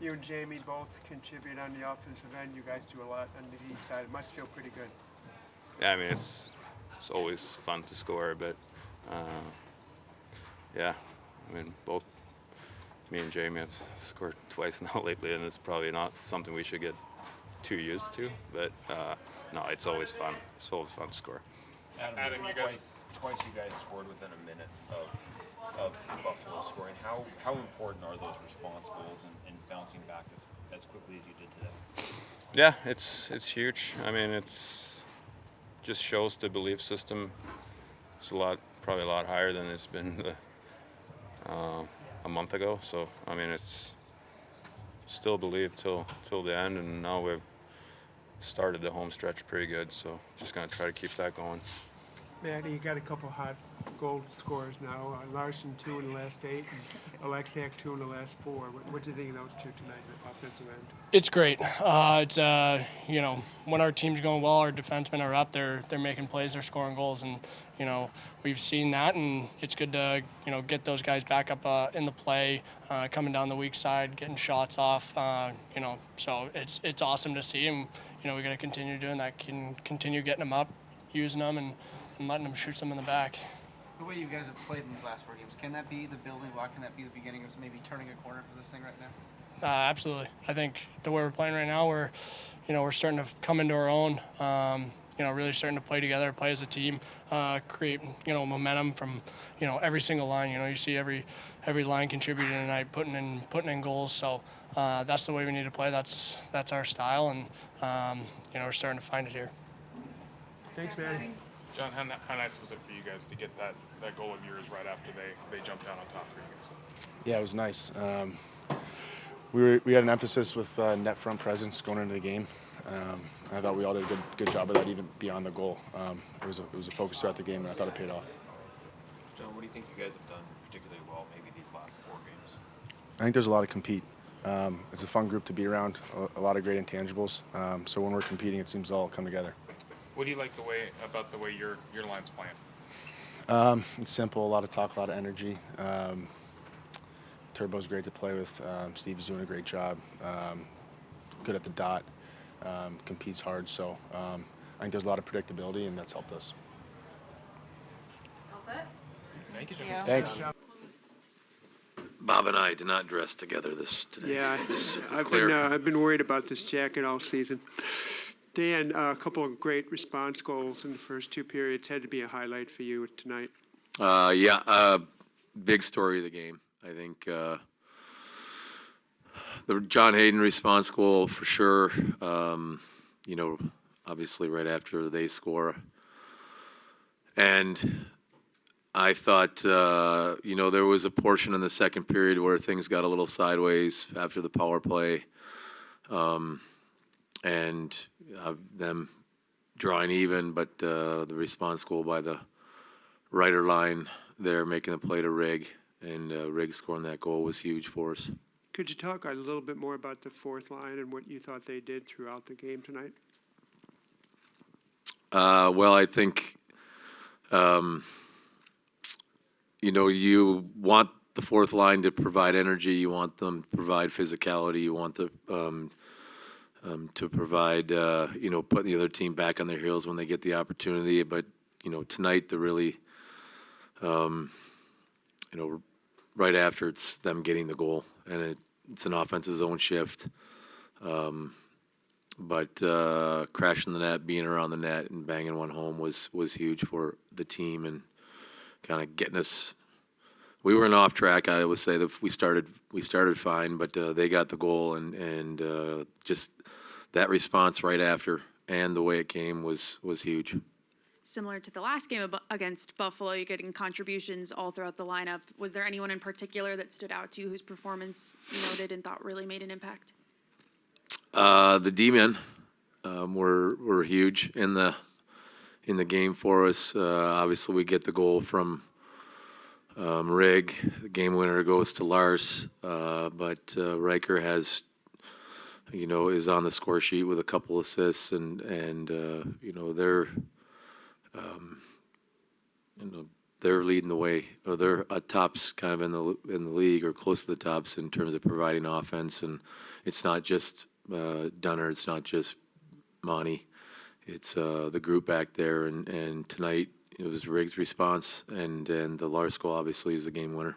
You and Jamie both contribute on the offensive end. You guys do a lot on the east side. It must feel pretty good. Yeah, I mean it's always fun to score, but yeah, I mean both me and Jamie have scored twice now lately, and it's probably not something we should get too used to. But no, it's always fun. It's always fun to score. Adam, twice you guys scored within a minute of Buffalo scoring. How important are those response goals and bouncing back as quickly as you did today? Yeah, it's huge. I mean, it's just shows the belief system is probably a lot higher than it's been a month ago. So I mean, it's still believe till the end, and now we've started the home stretch pretty good. So just gonna try to keep that going. Matty, you got a couple hot goal scorers now. Larsson 2 in the last 8, and Alexiak 2 in the last 4. What do you think of those two tonight in the offensive end? It's great. It's when our team's going well, our defensemen are up. They're making plays. They're scoring goals, and we've seen that. And it's good to get those guys back up in the play, coming down the weak side, getting shots off. So it's awesome to see. And we got to continue doing that. Continue getting them up, using them, and letting them shoot some in the back. The way you guys have played in these last 4 games, can that be the building block? Can that be the beginning of maybe turning a corner for this thing right now? Absolutely. I think the way we're playing right now, we're starting to come into our own. Really starting to play together, play as a team, create momentum from every single line. You see every line contributing tonight, putting in goals. So that's the way we need to play. That's our style, and we're starting to find it here. Thanks, Matty. John, how nice was it for you guys to get that goal of yours right after they jumped down on top for you guys? Yeah, it was nice. We had an emphasis with net front presence going into the game. I thought we all did a good job of that, even beyond the goal. It was a focus throughout the game, and I thought it paid off. John, what do you think you guys have done particularly well maybe these last 4 games? I think there's a lot of compete. It's a fun group to be around, a lot of great intangibles. So when we're competing, it seems to all come together. What do you like about the way your line's playing? It's simple, a lot of talk, a lot of energy. Turbo's great to play with. Steve's doing a great job. Good at the dot. Competes hard. So I think there's a lot of predictability, and that's helped us. All set? Thank you, John. Yeah. Thanks. Bob and I did not dress together today. Yeah, Clear. I've been worried about this jacket all season. Dan, a couple of great response goals in the first 2 periods had to be a highlight for you tonight. Big story of the game. I think the John Hayden response goal for sure. Obviously right after they score. And I thought, there was a portion in the second period where things got a little sideways after the power play. And them drawing even, but the response goal by the Ryder line there, making the play to Rig, and Rig scoring that goal was huge for us. Could you talk a little bit more about the fourth line and what you thought they did throughout the game tonight? Well, I think, you want the fourth line to provide energy. You want them to provide physicality. You want the to provide, putting the other team back on their heels when they get the opportunity. But, tonight, the really, right after it's them getting the goal, and it's an offensive zone shift. But crashing the net, being around the net, and banging one home was huge for the team, and kind of getting us. We were off track. I would say that we started fine, but they got the goal, and just that response right after and the way it came was huge. Similar to the last game against Buffalo, you're getting contributions all throughout the lineup. Was there anyone in particular that stood out to you whose performance you noted and thought really made an impact? The D-men were huge in the game for us. Obviously, we get the goal from Rig. The game winner goes to Lars, but Riker has, is on the score sheet with a couple assists, and they're, they're leading the way, or they're tops kind of in the league or close to the tops in terms of providing offense. And it's not just Dunner, it's not just Monty, it's the group back there. And tonight it was Riggs' response, and the Lars goal obviously is the game winner.